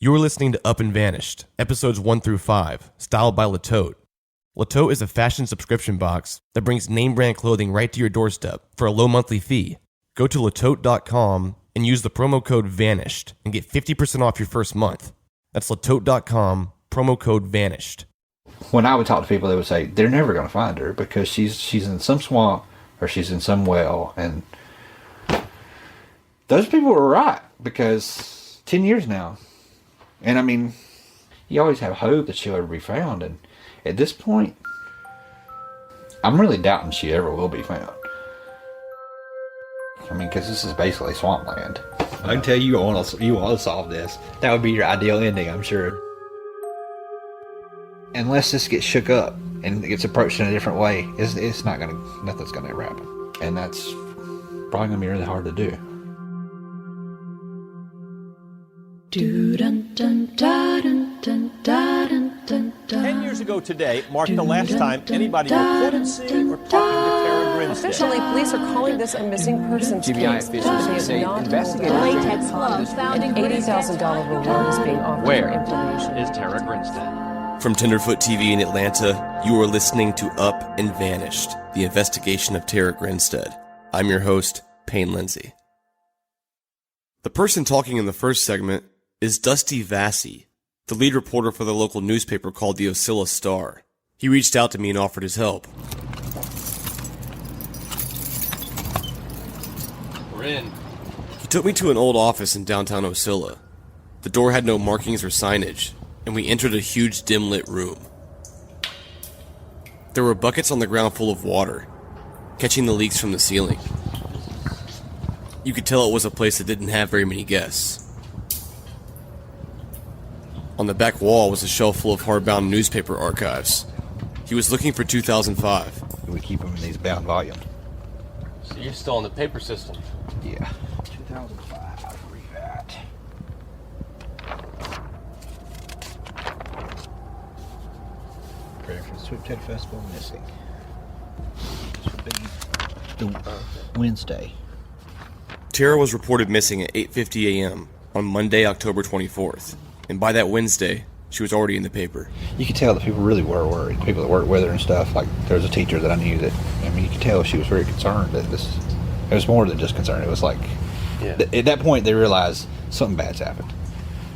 You're listening to Up and Vanished, episodes 1 through 5, styled by Latote. Latote is a fashion subscription box that brings name brand clothing right to your doorstep for a low monthly fee. Go to latote.com and use the promo code VANISHED and get 50% off your first month. That's latote.com, promo code VANISHED. When I would talk to people, they would say they're never going to find her because she's in some swamp or she's in some well. And those people were right, because 10 years now. And I mean, you always have hope that she'll ever be found. And at this point, I'm really doubting she ever will be found. I mean, because this is basically swampland. I can tell you want to solve this. That would be your ideal ending, I'm sure. Unless this gets shook up and it gets approached in a different way, it's not gonna, nothing's gonna ever happen. And that's probably gonna be really hard to do. 10 years ago today marked the last time anybody reported seeing or talking to Tara Grinstead. Officially, police are calling this a missing persons GBI case. officials say investigators latex gloves found in $80,000 reward is being offered Where for information. is Tara Grinstead? From Tenderfoot TV in Atlanta, you are listening to Up and Vanished, the investigation of Tara Grinstead. I'm your host, Payne Lindsay. The person talking in the first segment is Dusty Vassy, the lead reporter for the local newspaper called the Ocilla Star. He reached out to me and offered his help. We're in. He took me to an old office in downtown Ocilla. The door had no markings or signage, and we entered a huge dim-lit room. There were buckets on the ground full of water, catching the leaks from the ceiling. You could tell it was a place that didn't have very many guests. On the back wall was a shelf full of hardbound newspaper archives. He was looking for 2005. We keep them in these bound volumes. So you're still in the paper system? Yeah. 2005, where you at? Prayer for the Sweet Potato Festival missing. This would be the Wednesday. Tara was reported missing at 8:50 a.m. on Monday, October 24th. And by that Wednesday, she was already in the paper. You could tell that people really were worried. People that worked with her and stuff. Like, there was a teacher that I knew that, I mean, you could tell she was very concerned that this, it was more than just concerned. It was like, at that point, they realized something bad's happened.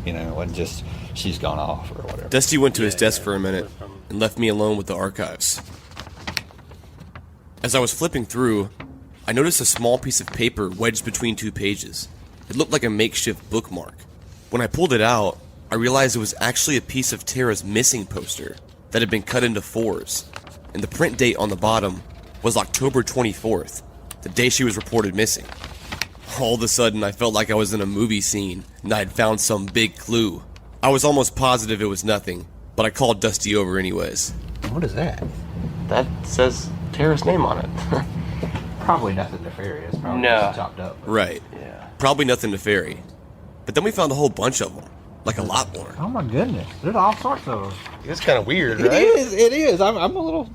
You know, it wasn't just, she's gone off or whatever. Dusty went to his desk for a minute and left me alone with the archives. As I was flipping through, I noticed a small piece of paper wedged between two pages. It looked like a makeshift bookmark. When I pulled it out, I realized it was actually a piece of Tara's missing poster that had been cut into fours, and the print date on the bottom was October 24th, the day she was reported missing. All of a sudden, I felt like I was in a movie scene, and I had found some big clue. I was almost positive it was nothing, but I called Dusty over anyways. What is that? That says Tara's name on it. Probably nothing nefarious. Probably No. just chopped up. Right. Yeah. Probably nothing nefarious. But then we found a whole bunch of them. Like a lot more. Oh my goodness. There's all sorts of them. It's kind of weird, right? It is. I'm a little,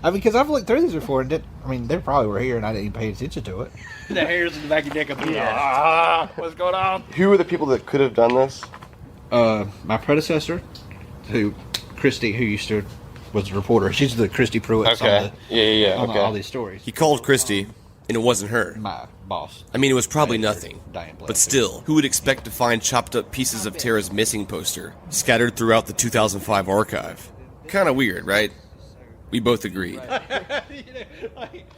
I mean, because I've looked through these before and they probably were here and I didn't even pay attention to it. The hairs in the back of your neck up. What's going on? Who are the people that could have done this? My predecessor, Christy, who was a reporter. She's the Christy Pruitt on all these stories. He called Christy, and it wasn't her. My boss. I mean, it was probably nothing. Diane Blair. But still, who would expect to find chopped up pieces of Tara's missing poster scattered throughout the 2005 archive? Kinda weird, right? We both agreed.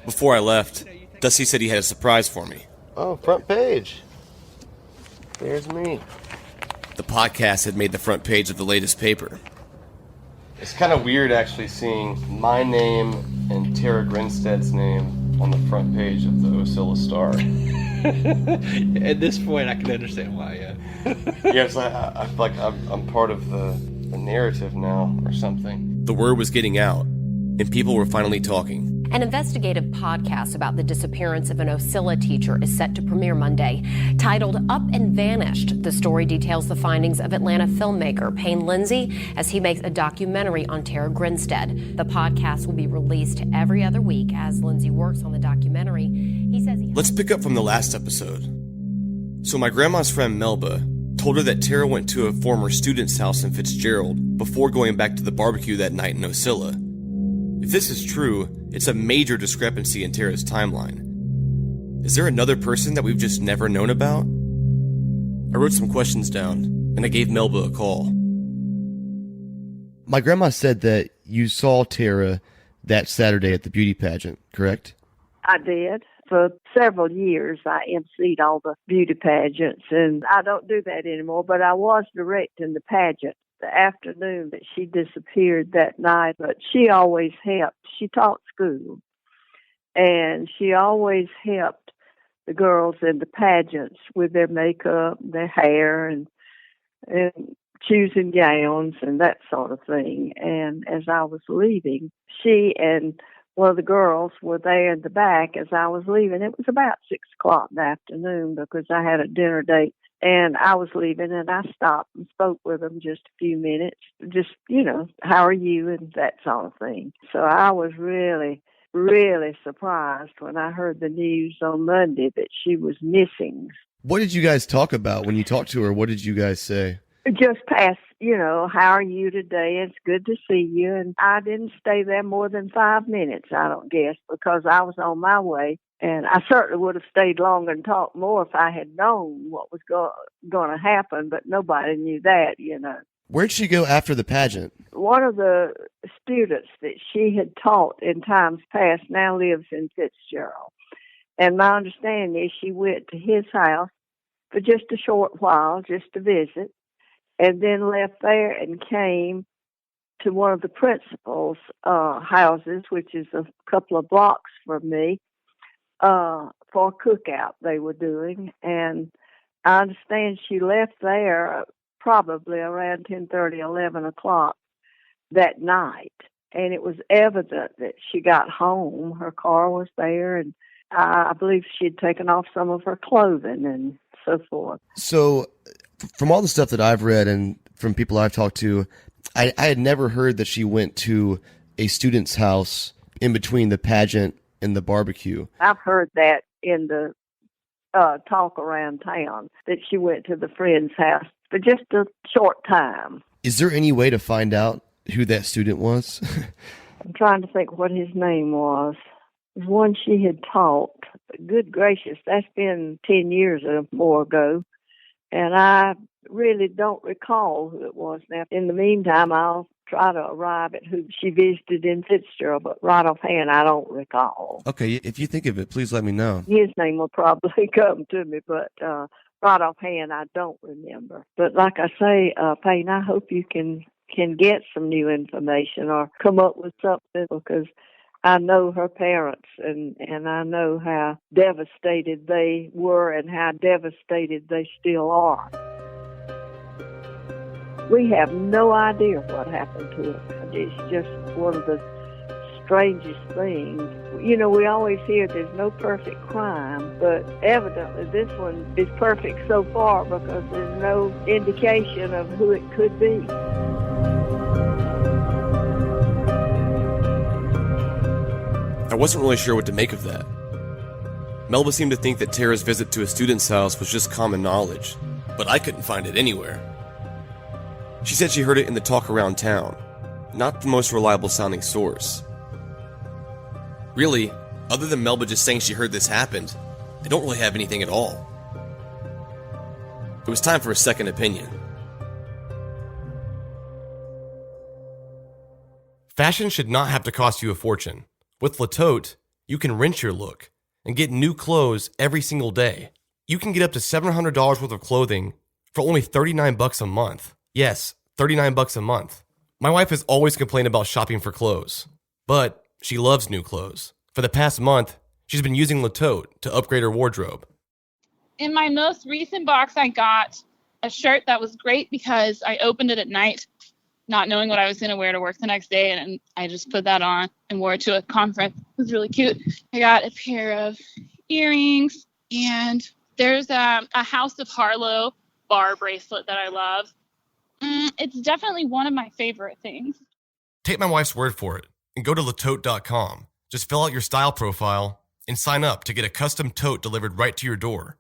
Before I left, Dusty said he had a surprise for me. Oh, front page. There's me. The podcast had made the front page of the latest paper. It's kind of weird actually seeing my name and Tara Grinstead's name on the front page of the Ocilla Star. At this point, I can understand why, yeah. Yes, I feel like I'm part of the narrative now or something. The word was getting out, and people were finally talking. An investigative podcast about the disappearance of an Ocilla teacher is set to premiere Monday. Titled Up and Vanished, the story details the findings of Atlanta filmmaker Payne Lindsay as he makes a documentary on Tara Grinstead. The podcast will be released every other week as Lindsay works on the documentary. He says Let's pick up from the last episode. So my grandma's friend Melba told her that Tara went to a former student's house in Fitzgerald before going back to the barbecue that night in Ocilla. If this is true, it's a major discrepancy in Tara's timeline. Is there another person that we've just never known about? I wrote some questions down, and I gave Melba a call. My grandma said that you saw Tara that Saturday at the beauty pageant, correct? I did. For several years, I emceed all the beauty pageants, and I don't do that anymore, but I was directing the pageant the afternoon that she disappeared that night. But she always helped. She taught school, and she always helped the girls in the pageants with their makeup, their hair, and choosing gowns and that sort of thing. And as I was leaving, she and one of the girls were there in the back as I was leaving. It was about 6 o'clock in the afternoon because I had a dinner date, and I was leaving, and I stopped and spoke with them just a few minutes, just, how are you and that sort of thing. So I was really, really surprised when I heard the news on Monday that she was missing. What did you guys talk about when you talked to her? What did you guys say? Just past, how are you today? It's good to see you. And I didn't stay there more than 5 minutes, I don't guess, because I was on my way. And I certainly would have stayed longer and talked more if I had known what was going to happen, but nobody knew that, Where'd she go after the pageant? One of the students that she had taught in times past now lives in Fitzgerald. And my understanding is she went to his house for just a short while, just to visit, and then left there and came to one of the principal's houses, which is a couple of blocks from me, for a cookout they were doing. And I understand she left there probably around 10:30, 11 o'clock that night. And it was evident that she got home. Her car was there, and I believe she had taken off some of her clothing and so forth. So from all the stuff that I've read and from people I've talked to, I had never heard that she went to a student's house in between the pageant and the barbecue. I've heard that in the talk around town, that she went to the friend's house for just a short time. Is there any way to find out who that student was? I'm trying to think what his name was. It was one she had taught. Good gracious, that's been 10 years or more ago. And I really don't recall who it was now. In the meantime, I'll try to arrive at who she visited in Fitzgerald, but right offhand, I don't recall. Okay, if you think of it, please let me know. His name will probably come to me, but right offhand, I don't remember. But like I say, Payne, I hope you can get some new information or come up with something, because I know her parents, and I know how devastated they were and how devastated they still are. We have no idea what happened to her. It's just one of the strangest things. We always hear there's no perfect crime, but evidently this one is perfect so far because there's no indication of who it could be. I wasn't really sure what to make of that. Melba seemed to think that Tara's visit to a student's house was just common knowledge, but I couldn't find it anywhere. She said she heard it in the talk around town, not the most reliable sounding source. Really, other than Melba just saying she heard this happened, I don't really have anything at all. It was time for a second opinion. Fashion should not have to cost you a fortune. With Latote, you can rent your look and get new clothes every single day. You can get up to $700 worth of clothing for only $39 a month. Yes, $39 a month. My wife has always complained about shopping for clothes, but she loves new clothes. For the past month, she's been using Latote to upgrade her wardrobe. In my most recent box, I got a shirt that was great because I opened it at night, not knowing what I was going to wear to work the next day, and I just put that on and wore it to a conference. It was really cute. I got a pair of earrings, and there's a House of Harlow bar bracelet that I love. It's definitely one of my favorite things. Take my wife's word for it and go to latote.com. Just fill out your style profile and sign up to get a custom tote delivered right to your door.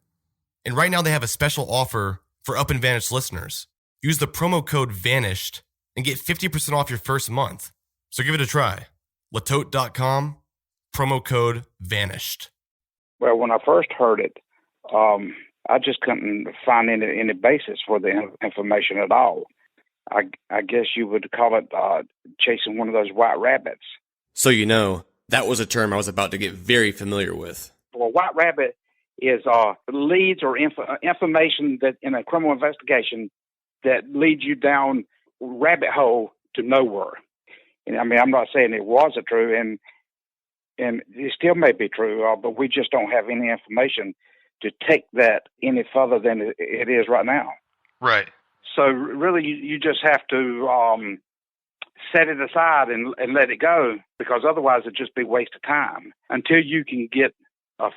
And right now they have a special offer For Up and Vanished listeners, use the promo code VANISHED and get 50% off your first month. So give it a try. Latote.com, promo code VANISHED. Well, when I first heard it, I just couldn't find any basis for the information at all. I guess you would call it chasing one of those white rabbits. So you know, that was a term I was about to get very familiar with. Well, white rabbit is leads or information that in a criminal investigation that leads you down rabbit hole to nowhere. And I mean, I'm not saying it wasn't true, and it still may be true, but we just don't have any information to take that any further than it is right now. Right. So really, you just have to set it aside and let it go, because otherwise it'd just be a waste of time. Until you can get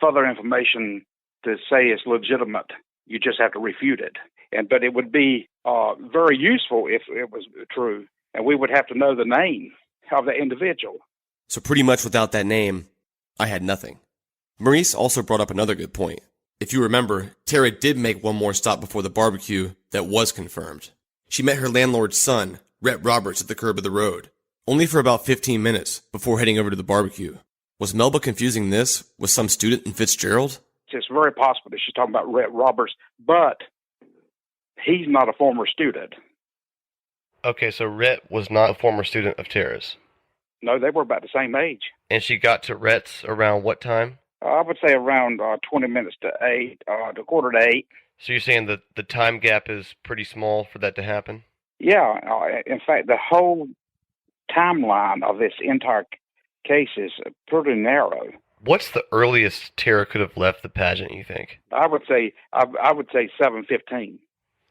further information to say it's legitimate, you just have to refute it. But it would be very useful if it was true, and we would have to know the name of the individual. So pretty much without that name, I had nothing. Maurice also brought up another good point. If you remember, Tara did make one more stop before the barbecue that was confirmed. She met her landlord's son, Rhett Roberts, at the curb of the road, only for about 15 minutes before heading over to the barbecue. Was Melba confusing this with some student in Fitzgerald? It's very possible that she's talking about Rhett Roberts, but he's not a former student. Okay, so Rhett was not a former student of Tara's. No, they were about the same age. And she got to Rhett's around what time? I would say around 20 minutes to 8, to quarter to 8. So you're saying that the time gap is pretty small for that to happen? Yeah. In fact, the whole timeline of this entire case is pretty narrow. What's the earliest Tara could have left the pageant, you think? I would say 7:15.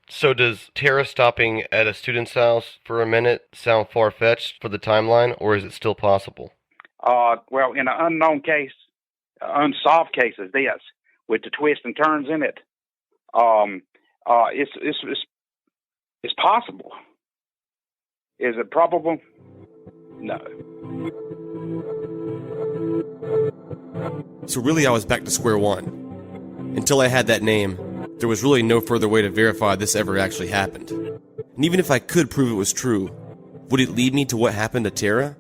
So does Tara stopping at a student's house for a minute sound far-fetched for the timeline, or is it still possible? Well, in an unknown case, unsolved case as this, with the twists and turns in it, it's possible. Is it probable? No. So really I was back to square one. Until I had that name, there was really no further way to verify this ever actually happened. And even if I could prove it was true, would it lead me to what happened to Tara?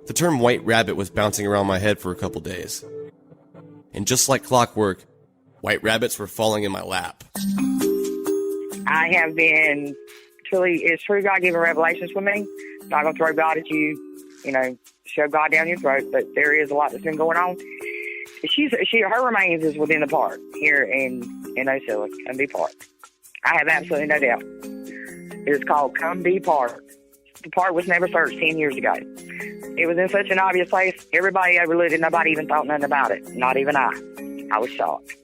The term white rabbit was bouncing around my head for a couple days. And just like clockwork, white rabbits were falling in my lap. I have been it's true God-given revelations with me. I'm not going to throw God at you, shove God down your throat, but there is a lot that's been going on. Her remains is within the park here in Ocilla, Cumbee Park. I have absolutely no doubt. It's called Cumbee Park. The park was never searched 10 years ago. It was in such an obvious place, everybody overlooked it, nobody even thought nothing about it. Not even I. I was shocked.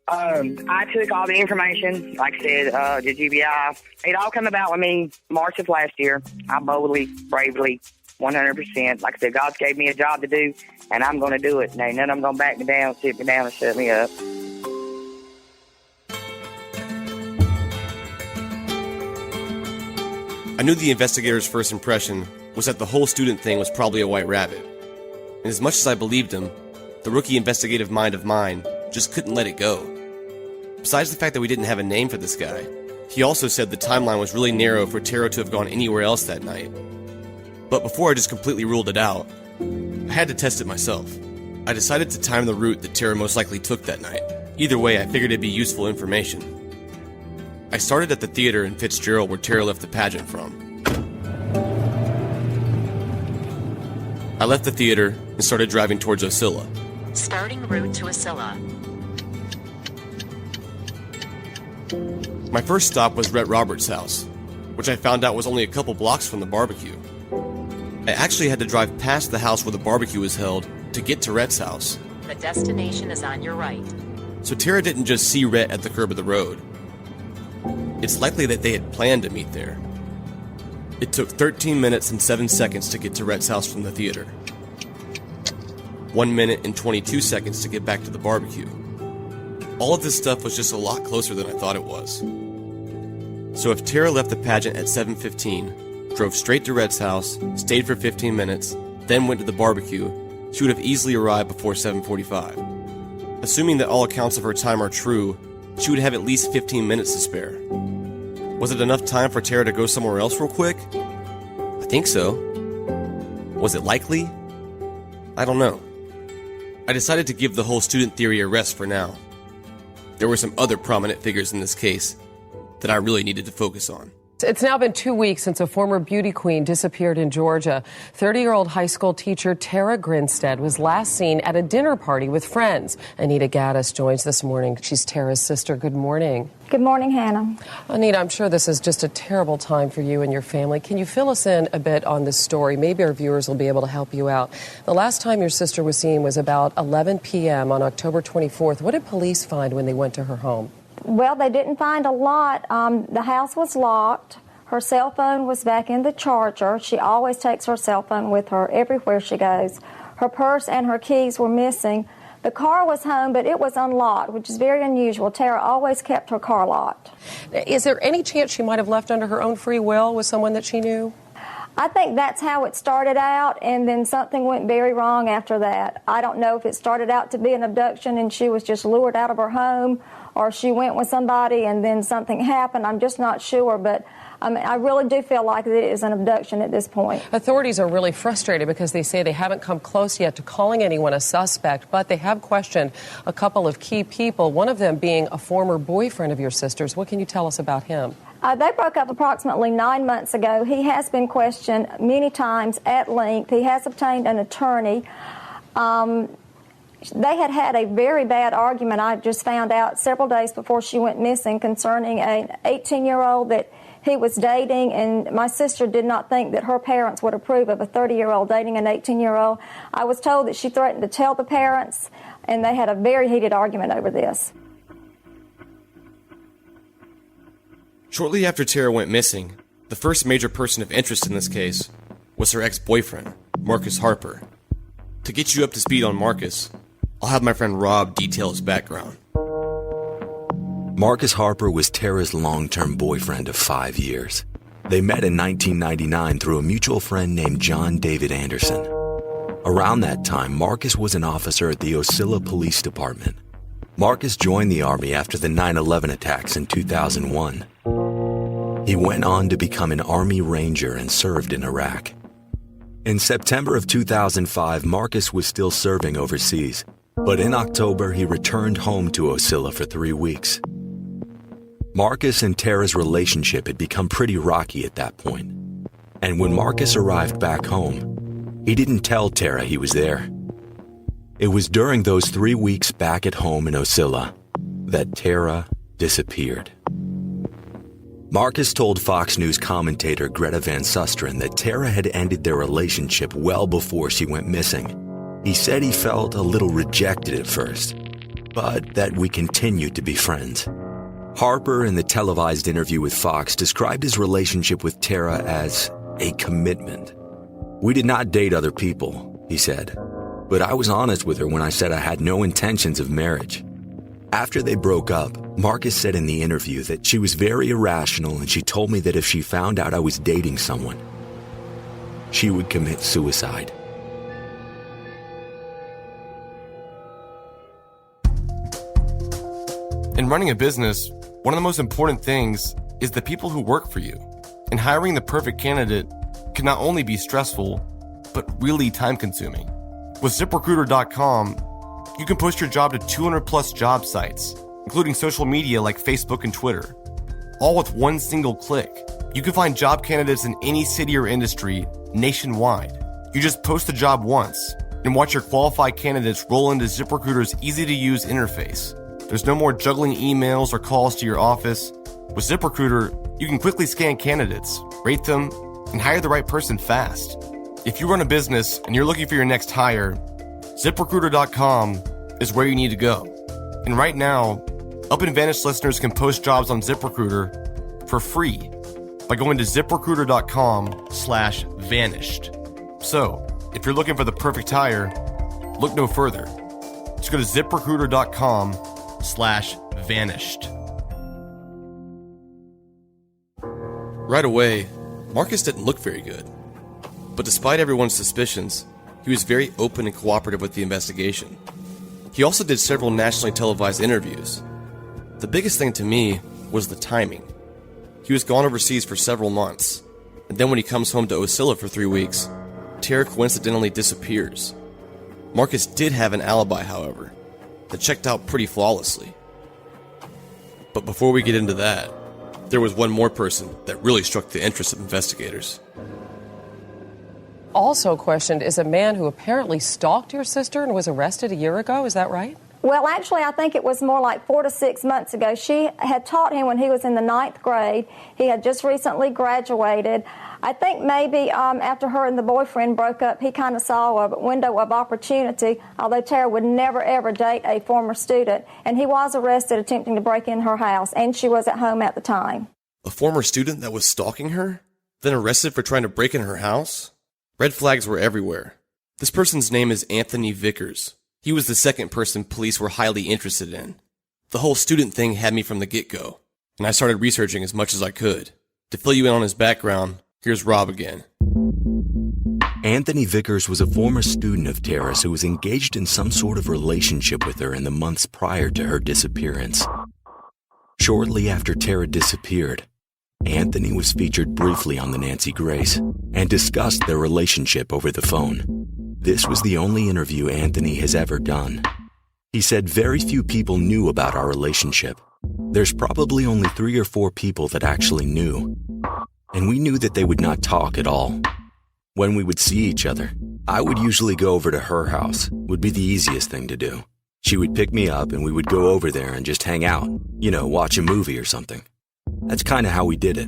I took all the information, like I said, the GBI. It all came about with me March of last year. I boldly, bravely, 100%. Like I said, God's gave me a job to do, and I'm going to do it. And ain't none of them going to back me down, sit me down, and shut me up. I knew the investigator's first impression was that the whole student thing was probably a white rabbit. And as much as I believed him, the rookie investigative mind of mine just couldn't let it go. Besides the fact that we didn't have a name for this guy, he also said the timeline was really narrow for Tara to have gone anywhere else that night. But before I just completely ruled it out, I had to test it myself. I decided to time the route that Tara most likely took that night. Either way, I figured it'd be useful information. I started at the theater in Fitzgerald where Tara left the pageant from. I left the theater and started driving towards Ocilla. Starting route to Ocilla. My first stop was Rhett Roberts' house, which I found out was only a couple blocks from the barbecue. I actually had to drive past the house where the barbecue was held to get to Rhett's house. The destination is on your right. So Tara didn't just see Rhett at the curb of the road. It's likely that they had planned to meet there. It took 13 minutes and 7 seconds to get to Rhett's house from the theater. 1 minute and 22 seconds to get back to the barbecue. All of this stuff was just a lot closer than I thought it was. So if Tara left the pageant at 7:15, drove straight to Rhett's house, stayed for 15 minutes, then went to the barbecue, she would have easily arrived before 7:45. Assuming that all accounts of her time are true, she would have at least 15 minutes to spare. Was it enough time for Tara to go somewhere else real quick? I think so. Was it likely? I don't know. I decided to give the whole student theory a rest for now. There were some other prominent figures in this case that I really needed to focus on. It's now been 2 weeks since a former beauty queen disappeared in Georgia. 30-year-old high school teacher Tara Grinstead was last seen at a dinner party with friends. Anita Gaddis joins this morning. She's Tara's sister. Good morning. Good morning, Hannah. Anita, I'm sure this is just a terrible time for you and your family. Can you fill us in a bit on this story? Maybe our viewers will be able to help you out. The last time your sister was seen was about 11 p.m. on October 24th. What did police find when they went to her home? Well, they didn't find a lot. The house was locked. Her cell phone was back in the charger. She always takes her cell phone with her everywhere she goes. Her purse and her keys were missing. The car was home, but it was unlocked, which is very unusual. Tara always kept her car locked. Is there any chance she might have left under her own free will with someone that she knew? I think that's how it started out, and then something went very wrong after that. I don't know if it started out to be an abduction and she was just lured out of her home, or she went with somebody and then something happened. I'm just not sure, but I really do feel like it is an abduction at this point. Authorities are really frustrated because they say they haven't come close yet to calling anyone a suspect, but they have questioned a couple of key people, one of them being a former boyfriend of your sister's. What can you tell us about him? They broke up approximately 9 months ago. He has been questioned many times at length. He has obtained an attorney. They had a very bad argument, I just found out several days before she went missing, concerning an 18-year-old that he was dating, and my sister did not think that her parents would approve of a 30-year-old dating an 18-year-old. I was told that she threatened to tell the parents, and they had a very heated argument over this. Shortly after Tara went missing, the first major person of interest in this case was her ex-boyfriend, Marcus Harper. To get you up to speed on Marcus, I'll have my friend Rob detail his background. Marcus Harper was Tara's long-term boyfriend of 5 years. They met in 1999 through a mutual friend named John David Anderson. Around that time, Marcus was an officer at the Ocilla Police Department. Marcus joined the Army after the 9/11 attacks in 2001. He went on to become an Army Ranger and served in Iraq. In September of 2005, Marcus was still serving overseas, but in October he returned home to Ocilla for 3 weeks. Marcus and Tara's relationship had become pretty rocky at that point, and when Marcus arrived back home, he didn't tell Tara he was there. It was during those 3 weeks back at home in Ocilla that Tara disappeared. Marcus told Fox News commentator Greta Van Susteren that Tara had ended their relationship well before she went missing. He said he felt a little rejected at first, but that we continued to be friends. Harper, in the televised interview with Fox, described his relationship with Tara as a commitment. "We did not date other people," he said, "but I was honest with her when I said I had no intentions of marriage." After they broke up, Marcus said in the interview that she was very irrational and she told me that if she found out I was dating someone, she would commit suicide. In running a business, one of the most important things is the people who work for you. And hiring the perfect candidate can not only be stressful, but really time-consuming. With ZipRecruiter.com, you can post your job to 200 plus job sites, including social media like Facebook and Twitter. All with one single click. You can find job candidates in any city or industry nationwide. You just post the job once and watch your qualified candidates roll into ZipRecruiter's easy-to-use interface. There's no more juggling emails or calls to your office. With ZipRecruiter, you can quickly scan candidates, rate them, and hire the right person fast. If you run a business and you're looking for your next hire, ZipRecruiter.com is where you need to go. And right now, Up and Vanished listeners can post jobs on ZipRecruiter for free by going to ZipRecruiter.com/vanished. So, if you're looking for the perfect hire, look no further. Just go to ZipRecruiter.com/vanished. Right away, Marcus didn't look very good. But despite everyone's suspicions, he was very open and cooperative with the investigation. He also did several nationally televised interviews. The biggest thing to me was the timing. He was gone overseas for several months, and then when he comes home to Ocilla for 3 weeks, Tara coincidentally disappears. Marcus did have an alibi, however, that checked out pretty flawlessly. But before we get into that, there was one more person that really struck the interest of investigators. Also questioned is a man who apparently stalked your sister and was arrested a year ago. Is that right? Well, actually, I think it was more like 4 to 6 months ago. She had taught him when he was in the 9th grade. He had just recently graduated. I think maybe after her and the boyfriend broke up, he kind of saw a window of opportunity, although Tara would never, ever date a former student. And he was arrested attempting to break in her house, and she was at home at the time. A former student that was stalking her? Then arrested for trying to break in her house? Red flags were everywhere. This person's name is Anthony Vickers. He was the second person police were highly interested in. The whole student thing had me from the get-go, and I started researching as much as I could. To fill you in on his background, here's Rob again. Anthony Vickers was a former student of Tara's who was engaged in some sort of relationship with her in the months prior to her disappearance. Shortly after Tara disappeared, Anthony was featured briefly on the Nancy Grace and discussed their relationship over the phone. This was the only interview Anthony has ever done. He said very few people knew about our relationship. There's probably only 3 or 4 people that actually knew. And we knew that they would not talk at all. When we would see each other, I would usually go over to her house, would be the easiest thing to do. She would pick me up and we would go over there and just hang out, watch a movie or something. That's kind of how we did it.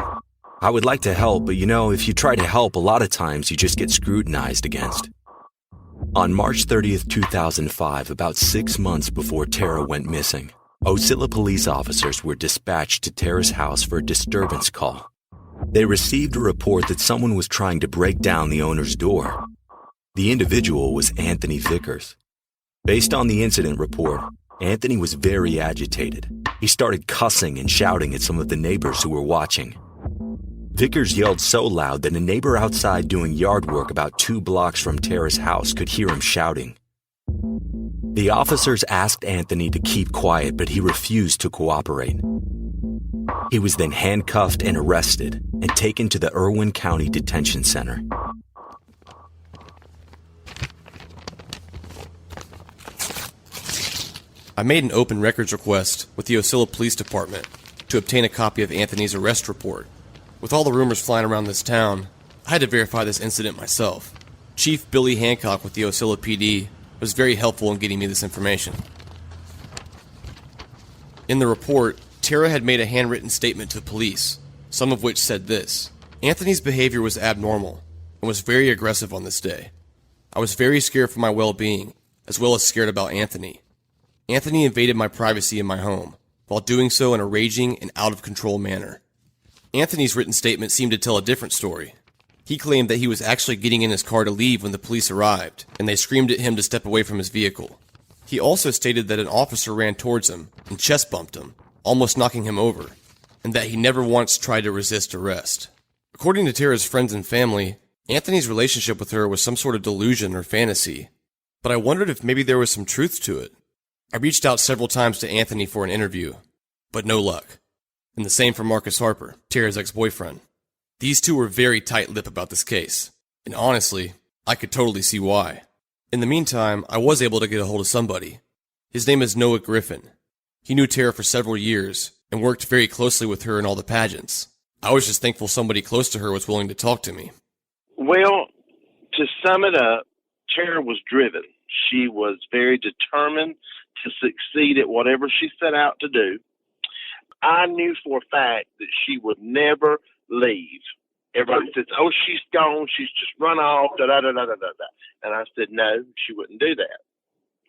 I would like to help, but if you try to help, a lot of times you just get scrutinized against. On March 30th, 2005, about 6 months before Tara went missing, Ocilla police officers were dispatched to Tara's house for a disturbance call. They received a report that someone was trying to break down the owner's door. The individual was Anthony Vickers. Based on the incident report, Anthony was very agitated. He started cussing and shouting at some of the neighbors who were watching. Vickers yelled so loud that a neighbor outside doing yard work about 2 blocks from Tara's house could hear him shouting. The officers asked Anthony to keep quiet, but he refused to cooperate. He was then handcuffed and arrested and taken to the Irwin County Detention Center. I made an open records request with the Ocilla Police Department to obtain a copy of Anthony's arrest report. With all the rumors flying around this town, I had to verify this incident myself. Chief Billy Hancock with the Ocilla PD was very helpful in getting me this information. In the report, Tara had made a handwritten statement to police, some of which said this: Anthony's behavior was abnormal and was very aggressive on this day. I was very scared for my well-being, as well as scared about Anthony. Anthony invaded my privacy in my home, while doing so in a raging and out-of-control manner. Anthony's written statement seemed to tell a different story. He claimed that he was actually getting in his car to leave when the police arrived, and they screamed at him to step away from his vehicle. He also stated that an officer ran towards him and chest bumped him, almost knocking him over, and that he never once tried to resist arrest. According to Tara's friends and family, Anthony's relationship with her was some sort of delusion or fantasy, but I wondered if maybe there was some truth to it. I reached out several times to Anthony for an interview, but no luck. And the same for Marcus Harper, Tara's ex-boyfriend. These two were very tight-lipped about this case, and honestly, I could totally see why. In the meantime, I was able to get a hold of somebody. His name is Noah Griffin. He knew Tara for several years and worked very closely with her in all the pageants. I was just thankful somebody close to her was willing to talk to me. Well, to sum it up, Tara was driven. She was very determined to succeed at whatever she set out to do. I knew for a fact that she would never leave. Everybody says, oh, she's gone, she's just run off, da-da-da-da-da-da. And I said, no, she wouldn't do that.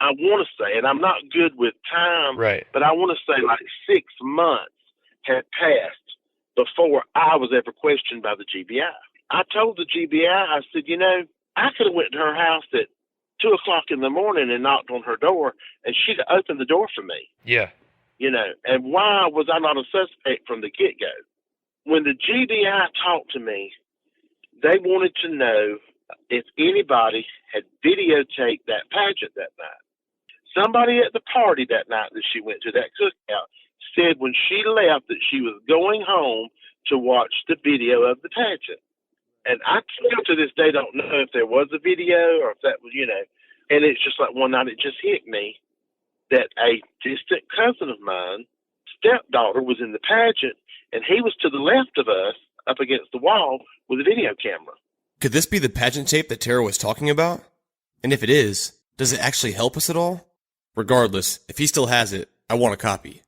I want to say, and I'm not good with time, right, but I want to say like 6 months had passed before I was ever questioned by the GBI. I told the GBI, I said, I could have went to her house at 2 o'clock in the morning and knocked on her door, and she'd have opened the door for me. Yeah. And why was I not a suspect from the get-go? When the GBI talked to me, they wanted to know if anybody had videotaped that pageant that night. Somebody at the party that night that she went to, that cookout, said when she left that she was going home to watch the video of the pageant. And I still to this day don't know if there was a video or if that was, and it's just like one night it just hit me that a distant cousin of mine, stepdaughter, was in the pageant, and he was to the left of us up against the wall with a video camera. Could this be the pageant tape that Tara was talking about? And if it is, does it actually help us at all? Regardless, if he still has it, I want a copy.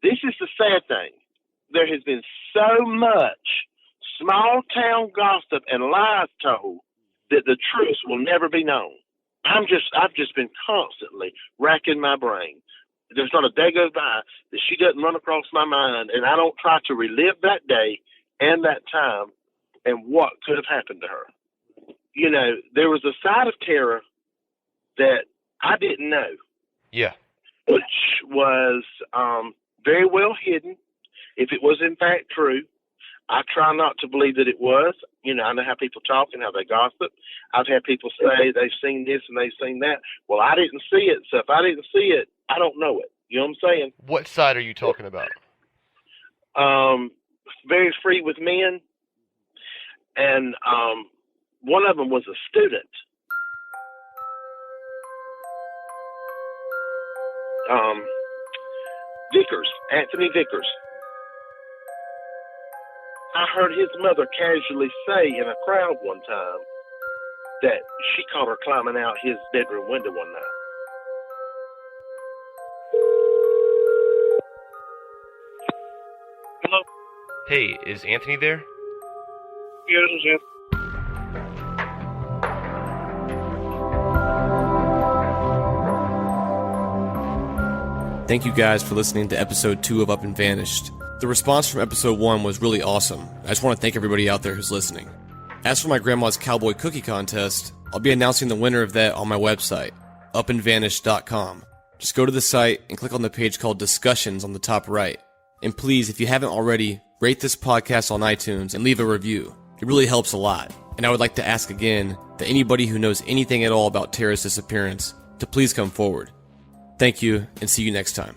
This is the sad thing. There has been so much small town gossip and lies told that the truth will never be known. I've just been constantly racking my brain. There's not a day goes by that she doesn't run across my mind, and I don't try to relive that day and that time and what could have happened to her. There was a side of Tara that I didn't know. Yeah. Which was very well hidden. If it was in fact true, I try not to believe that it was. I know how people talk and how they gossip. I've had people say they've seen this and they've seen that. Well, I didn't see it, so if I didn't see it, I don't know it. You know what I'm saying? What side are you talking about? Very free with men. And one of them was a student. Anthony Vickers. I heard his mother casually say in a crowd one time that she caught her climbing out his bedroom window one night. Hello? Hey, is Anthony there? Yeah, this is Anthony. Thank you guys for listening to episode 2 of Up and Vanished. The response from episode 1 was really awesome. I just want to thank everybody out there who's listening. As for my grandma's cowboy cookie contest, I'll be announcing the winner of that on my website, upandvanished.com. Just go to the site and click on the page called Discussions on the top right. And please, if you haven't already, rate this podcast on iTunes and leave a review. It really helps a lot. And I would like to ask again that anybody who knows anything at all about Tara's disappearance to please come forward. Thank you, and see you next time.